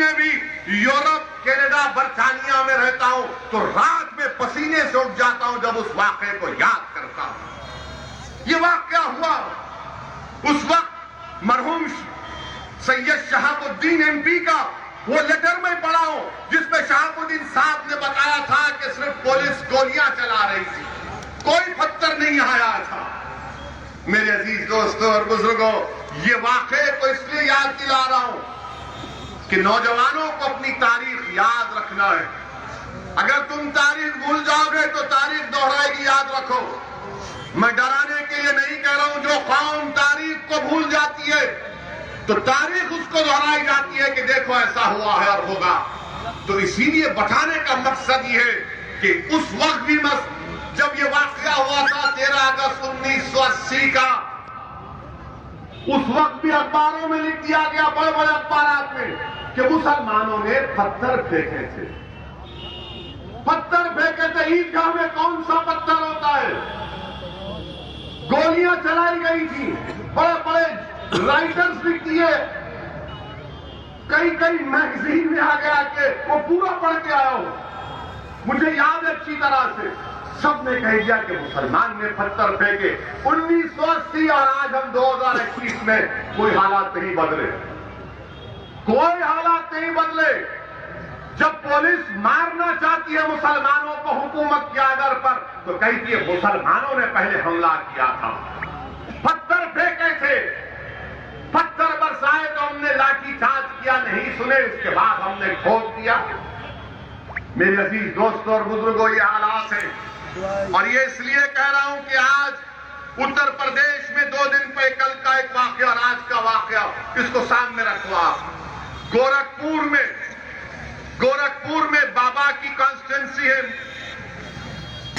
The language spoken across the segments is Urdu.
میں بھی یورپ، کینیڈا، برطانیہ میں رہتا ہوں تو رات میں پسینے سے اٹھ جاتا ہوں جب اس واقعے کو یاد کرتا ہوں۔ یہ واقعہ ہوا اس وقت مرحوم سید شہاب الدین ایم پی کا وہ لیٹر میں پڑھا ہوں جس میں شہاب الدین صاحب نے بتایا تھا کہ صرف پولیس گولیاں چلا رہی تھی، کوئی پتھر نہیں آیا تھا۔ میرے عزیز دوستوں اور بزرگوں، یہ واقعے کو اس لیے یاد دلا رہا ہوں کہ نوجوانوں کو اپنی تاریخ یاد رکھنا ہے۔ اگر تم تاریخ بھول جاؤ گے تو تاریخ دوہرائے گی، یاد رکھو۔ میں ڈرانے کے لیے نہیں کہہ رہا ہوں، جو قوم تاریخ کو بھول جاتی ہے تو تاریخ اس کو دہرائی جاتی ہے کہ دیکھو ایسا ہوا ہے اور ہوگا۔ تو اسی لیے بتانے کا مقصد یہ ہے کہ اس وقت بھی جب یہ واقعہ ہوا تھا 13 اگست 1980 کا، اس وقت بھی اخباروں میں لکھ دیا گیا، بڑے بڑے اخبارات میں، کہ مسلمانوں نے پتھر پھینکے تھے۔ پتھر پھینکے تھے، عیدگاہ میں کون سا پتھر ہوتا ہے؟ گولیاں چلائی گئی تھی، بڑے بڑے رائٹرز لکھ دیے، کئی میگزین میں آ گیا کہ وہ پورا پڑھ کے آیا ہو، مجھے یاد ہے اچھی طرح سے۔ سب نے کہہ دیا کہ مسلمان نے پتھر پھینکے۔ 1980 اور آج ہم 2021 میں کوئی حالات نہیں بدلے، کوئی حالات نہیں بدلے۔ جب پولیس مارنا چاہتی ہے مسلمانوں کو حکومت کے آرڈر پر تو کہتی ہے مسلمانوں نے پہلے حملہ کیا تھا، پتھر پھینکے تھے، پتھر برسائے تو ہم نے لاٹھی چارج کیا، نہیں سنے، اس کے بعد ہم نے ٹھوک دیا۔ میرے عزیز دوستوں اور بزرگوں، یہ حالات ہیں، اور یہ اس لیے کہہ رہا ہوں کہ آج اتر پردیش میں 2 دن پہ کل کا ایک واقعہ اور آج کا واقعہ، اس کو سامنے رکھو آپ۔ گورکھپور میں بابا کی کانسٹیٹنسی ہے،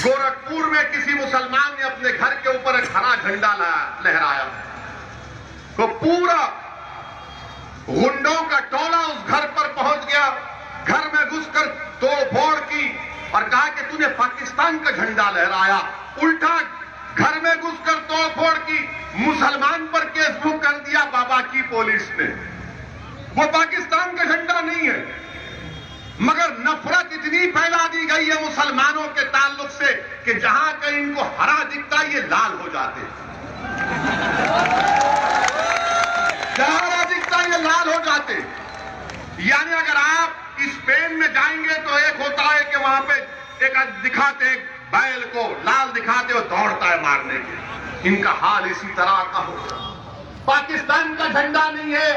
گورکھپور میں کسی مسلمان نے اپنے گھر کے اوپر ایک ہرا جھنڈا لہرایا، تو پورا غنڈوں کا ٹولہ اس گھر پر پہنچ گیا، گھر میں گھس کر توڑ پھوڑ کی اور کہا کہ تو نے پاکستان کا جھنڈا لہرایا۔ الٹا گھر میں گھس کر توڑ پھوڑ کی، مسلمان پر کیس بک کر دیا بابا کی پولیس نے۔ وہ پاکستان کا جھنڈا نہیں ہے، مگر نفرت اتنی پھیلا دی گئی ہے مسلمانوں کے تعلق سے کہ جہاں کہیں ان کو ہرا دکھتا یہ لال ہو جاتے، جہاں ہرا دکھتا یہ لال ہو جاتے۔ یعنی اگر آپ اسپین میں جائیں گے تو ایک ہوتا ہے کہ وہاں پہ ایک دکھاتے بیل کو لال دکھاتے ہو دوڑتا ہے مارنے کے، ان کا حال اسی طرح کا ہوگا۔ پاکستان کا جھنڈا نہیں ہے،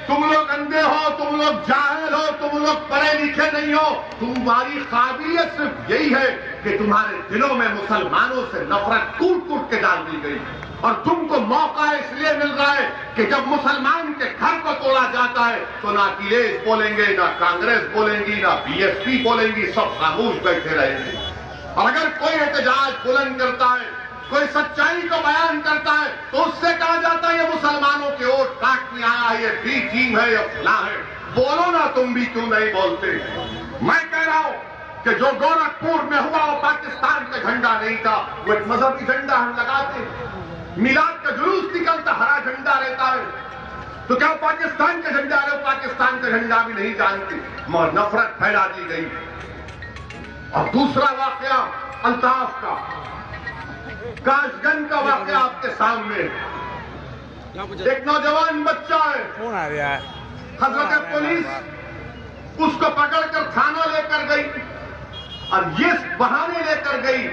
تم لوگ اندھے ہو، تم لوگ جاہل ہو، تم لوگ پڑھے لکھے نہیں ہو، تمہاری قابلیت صرف یہی ہے کہ تمہارے دلوں میں مسلمانوں سے نفرت کوٹ کوٹ کے ڈال دی گئی، اور تم کو موقع اس لیے مل رہا ہے کہ جب مسلمان کے گھر کو توڑا جاتا ہے تو نہ اکھلیش بولیں گے، نہ کانگریس بولیں گی، نہ بی ایس پی بولیں گی، سب خاموش بیٹھے رہیں گے۔ اور اگر کوئی احتجاج بلند کرتا ہے، کوئی سچائی کو بیان کرتا ہے تو اس سے کہا جاتا ہے یہ مسلمانوں کے ووٹ کاٹنے آیا ہے، یہ بی ٹیم ہے، یہ فلاں ہے۔ بولو نا تم بھی، کیوں نہیں بولتے؟ میں کہہ رہا ہوں کہ جو گورکھپور میں ہوا وہ پاکستان کا جھنڈا نہیں تھا، وہ ایک مذہبی جھنڈا ہم لگاتے، میلاد کا جلوس نکلتا ہرا جھنڈا رہتا ہے، تو کیا پاکستان کا جھنڈا ہے؟ پاکستان کا جھنڈا بھی نہیں جانتے، مگر نفرت پھیلا دی گئی۔ اور دوسرا واقعہ الطاف کا، کاش گنج کا واقعہ آپ کے سامنے، ایک نوجوان بچہ ہے، حضرت پولیس اس کو پکڑ کر تھانہ لے کر گئی اور یہ بہانے لے کر گئی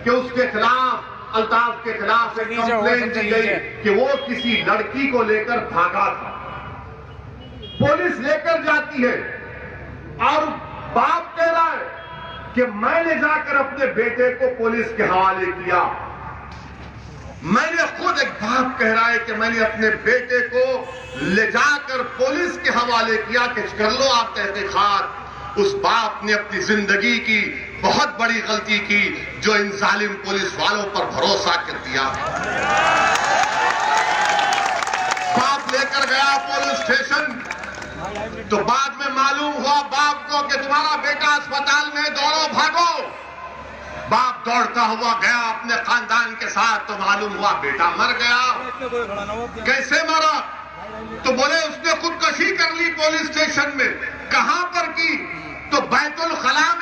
کہ اس کے خلاف، الطاف کے خلاف ایک کمپلین دی گئی کہ وہ کسی لڑکی کو لے کر بھاگا تھا۔ پولیس لے کر جاتی ہے اور باپ کہہ رہا ہے کہ میں نے جا کر اپنے بیٹے کو پولیس کے حوالے کیا، میں نے خود، ایک باپ کہہ رہا ہے کہ میں نے اپنے بیٹے کو لے جا کر پولیس کے حوالے کیا کہ کر لو آپ تحقیقات۔ اس باپ نے اپنی زندگی کی بہت بڑی غلطی کی جو ان ظالم پولیس والوں پر بھروسہ کر دیا۔ باپ لے کر گیا پولیس اسٹیشن تو بعد میں معلوم ہوا باپ کو کہ تمہارا بیٹا اسپتال میں، دوڑو بھاگو۔ باپ دوڑتا ہوا گیا اپنے خاندان کے ساتھ تو معلوم ہوا بیٹا مر گیا۔ کیسے مرا؟ تو بولے اس نے خودکشی کر لی پولیس اسٹیشن میں۔ کہاں ہوگی تو بیت الخلا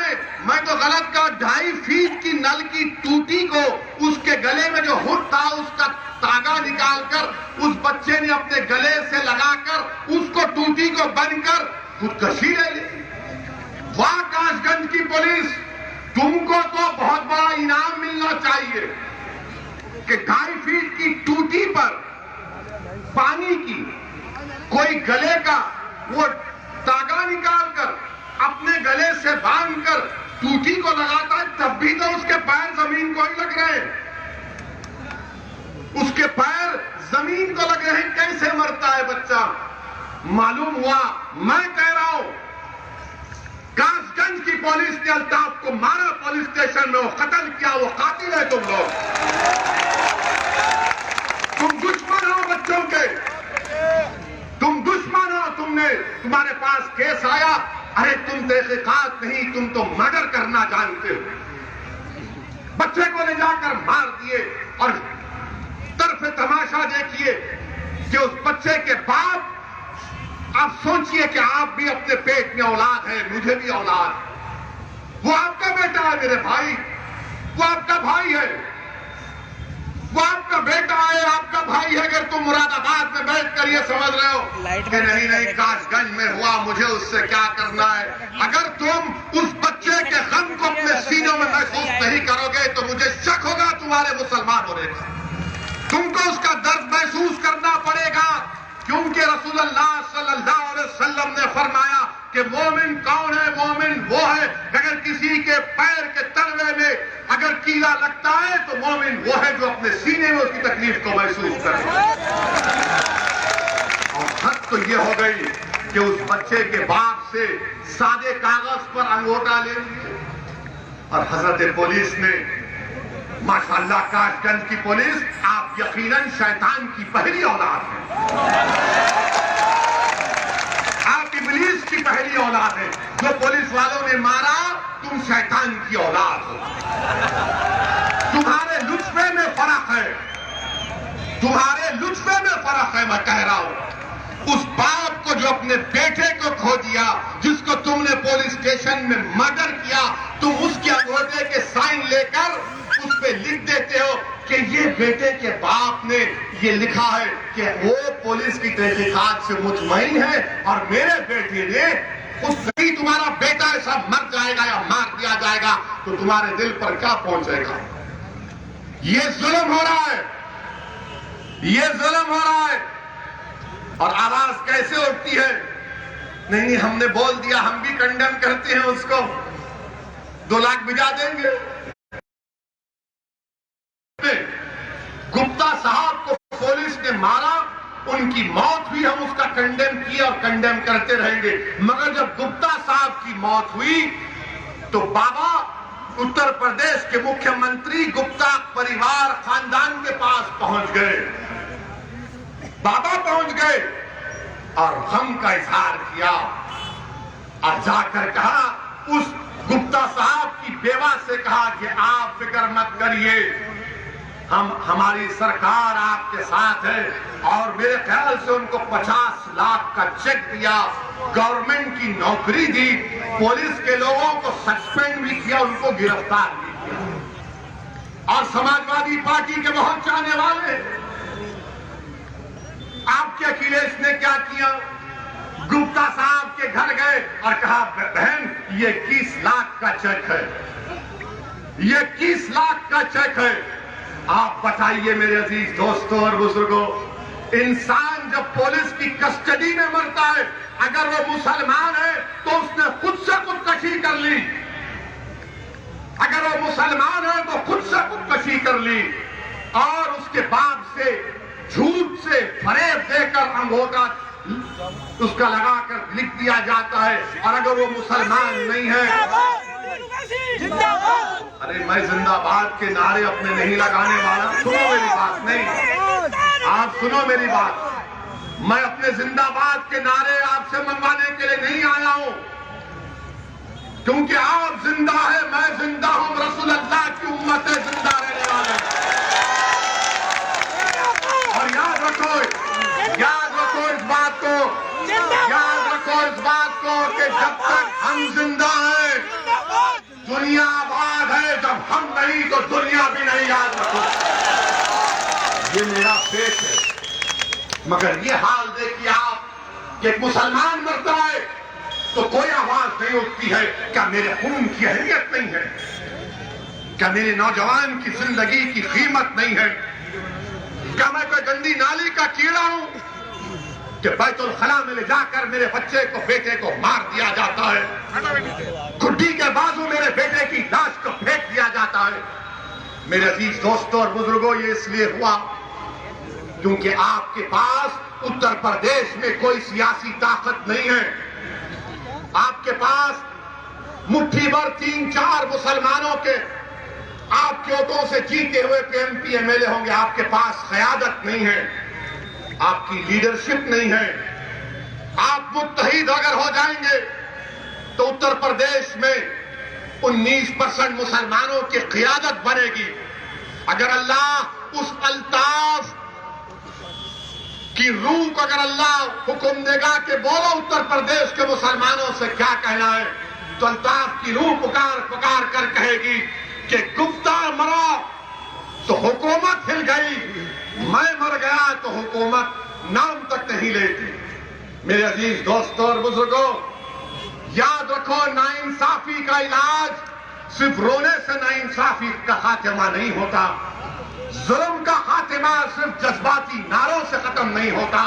میں تو غلط کہا 2.5 فیٹ کی نل کی ٹوٹی کو اس کے گلے میں جو ہڈ تھا اس کا تاگا نکال کر اس بچے نے اپنے گلے سے لگا کر اس کو ٹوٹی کو بند کر خودکشی لے لی. واہ کاش گنج کی پولیس, تم کو تو بہت بڑا انعام ملنا چاہیے کہ 2.5 فیٹ کی ٹوٹی پر پانی کی کوئی گلے کا وہ تاگا نکال کر اپنے گلے سے باندھ کر ٹوٹی کو لگاتا ہے, تب بھی تو اس کے پیر زمین کو ہی لگ رہے ہیں, اس کے پیر زمین کو لگ رہے ہیں. کیسے مرتا ہے بچہ؟ معلوم ہوا, میں کہہ رہا ہوں کاش گنج کی پولیس نے الطاف کو مارا پولیس اسٹیشن میں, وہ قتل کیا, وہ قاتل ہے. تم لوگ تم دشمن ہو بچوں کے, تم دشمن ہو. تمہارے پاس کیس آیا, ارے تم تحقیقات نہیں, تم تو مرڈر کرنا جانتے ہو. بچے کو لے جا کر مار دیے اور طرف تماشا دیکھیے کہ اس بچے کے باپ, آپ سوچئے کہ آپ بھی اپنے پیٹ میں اولاد ہے, مجھے بھی اولاد, وہ آپ کا بیٹا ہے میرے بھائی, وہ آپ کا بھائی ہے, وہ آپ کا بیٹا ہے, آپ کا بھائی ہے. اگر تم مراد آباد میں بیٹھ کر یہ سمجھ رہے ہو کہ نہیں کاش گنج میں ہوا, مجھے اس سے کیا کرنا ہے, اگر تم اس بچے کے غم کو اپنے سینوں میں محسوس نہیں کرو گے تو مجھے شک ہوگا تمہارے مسلمان ہونے کا. تم کو اس کا درد محسوس کرنا پڑے گا, کیونکہ رسول اللہ صلی اللہ علیہ وسلم نے فرمایا کہ مومن کون ہے؟ مومن وہ ہے اگر کسی کے پیر کے تلوے میں اگر کیلا لگتا ہے تو مومن وہ ہے جو اپنے سینے میں اس کی تکلیف کو محسوس کرے. اور حد تو یہ ہو گئی کہ اس بچے کے باپ سے سادے کاغذ پر انگوٹا لے لیے, اور حضرت پولیس نے ماشاءاللہ کاش گنج کی پولیس, آپ یقیناً شیطان کی پہلی اولاد ہیں, آپ ابلیس کی پہلی اولاد ہیں. جو پولیس والوں نے مارا تم شیطان کی اولاد ہو. تمہارے لطفے میں فرق ہے, تمہارے لطفے میں فرق ہے. میں کہہ رہا ہوں اس باپ کو جو اپنے بیٹے کو کھو دیا, جس کو تم نے پولیس اسٹیشن میں مرڈر کیا, تم اس کے انگوٹے کے سائن لے کر اس پہ لکھ دیتے ہو کہ یہ بیٹے کے باپ نے یہ لکھا ہے کہ وہ پولیس کی تحقیقات سے مطمئن ہے اور میرے بیٹے نے اس سے تمہارا بیٹا ایسا مر جائے گا یا مار دیا جائے گا تو تمہارے دل پر کیا پہنچے گا؟ یہ ظلم ہو رہا ہے, یہ ظلم ہو رہا ہے. اور آواز کیسے اٹھتی ہے؟ نہیں ہم نے بول دیا, ہم بھی کنڈم کرتے ہیں اس کو, 2 لاکھ بھجا دیں گے. گپتا صاحب کو پولیس نے مارا, ان کی موت بھی ہم اس کا کنڈم کیا اور کنڈم کرتے رہیں گے, مگر جب گپتا صاحب کی موت ہوئی تو بابا اتر پردیش کے مکھیہ منتری گپتا پریوار خاندان کے پاس پہنچ گئے, بابا پہنچ گئے اور غم کا اظہار کیا اور جا کر کہا, اس گپتا صاحب کی بیوہ سے کہا کہ آپ فکر مت کریے, ہماری سرکار آپ کے ساتھ ہے. اور میرے خیال سے ان کو 50 لاکھ کا چیک دیا, گورنمنٹ کی نوکری دی, پولیس کے لوگوں کو سسپینڈ بھی کیا, ان کو گرفتار بھی کیا. اور سماجوادی پارٹی کے بہت چاہنے والے, آپ کے اکھلیش نے کیا کیا, گپتا صاحب کے گھر گئے اور کہا بہن یہ 21 لاکھ کا چیک ہے, یہ 21 لاکھ کا چیک ہے. آپ بتائیے میرے عزیز دوستوں اور بزرگوں, انسان جب پولیس کی کسٹڈی میں مرتا ہے, اگر وہ مسلمان ہے تو اس نے خود سے خودکشی کر لی, اگر وہ مسلمان ہے تو خود سے خودکشی کر لی, اور اس کے باپ سے جھوٹ سے فریب دے کر انگوٹا اس کا لگا کر لکھ دیا جاتا ہے. اور اگر وہ مسلمان نہیں ہے, ارے میں زندہ باد کے نعرے اپنے نہیں لگانے والا, سنو میری بات, نہیں آپ سنو میری بات, میں اپنے زندہ باد کے نعرے آپ سے منگوانے کے لیے نہیں آیا ہوں, کیونکہ آپ زندہ ہے, میں زندہ ہوں, رسول اللہ کی امت ہے, زندہ رہنے والے. اور یاد رکھو اس بات کو, یاد رکھو اس بات کو کہ کہ جب تک ہم زندہ ہیں دنیا آباد ہے، جب ہم نہیں تو دنیا بھی نہیں، یاد رکھو۔ یہ میرا پیٹ ہے، مگر یہ حال دیکھیے آپ کہ ایک مسلمان مرتا ہے تو کوئی آواز نہیں اٹھتی ہے۔ کیا میرے خون کی اہمیت نہیں ہے؟ کیا میرے نوجوان کی زندگی کی قیمت نہیں ہے؟ کیا میں کوئی گندی نالی کا کیڑا ہوں کہ بیت الخلا میں لے جا کر میرے بچے کو، بیٹے کو مار دیا جاتا ہے؟ کھڈی کے بازو میرے بیٹے کی لاش کو پھینک دیا جاتا ہے؟ میرے عزیز دوستوں اور بزرگوں، یہ اس لیے ہوا کیونکہ آپ کے پاس اتر پردیش میں کوئی سیاسی طاقت نہیں ہے۔ آپ کے پاس مٹھی بھر 3-4 مسلمانوں کے آپ کے ووٹوں سے جیتے ہوئے M P M L A ہوں گے۔ آپ کے پاس قیادت نہیں ہے، آپ کی لیڈرشپ نہیں ہے۔ آپ متحد اگر ہو جائیں گے تو اتر پردیش میں 19% مسلمانوں کی قیادت بنے گی۔ اگر اللہ اس الطاف کی روح کو اگر اللہ حکم دے گا کہ بولو اتر پردیش کے مسلمانوں سے کیا کہنا ہے، تو الطاف کی روح پکار پکار کر کہے گی کہ گپتا مرا تو حکومت ہل گئی، میں مر گیا تو حکومت نام تک نہیں لیتی۔ میرے عزیز دوستوں اور بزرگوں، یاد رکھو ناانصافی کا علاج صرف رونے سے ناانصافی کا خاتمہ نہیں ہوتا، ظلم کا خاتمہ صرف جذباتی نعروں سے ختم نہیں ہوتا۔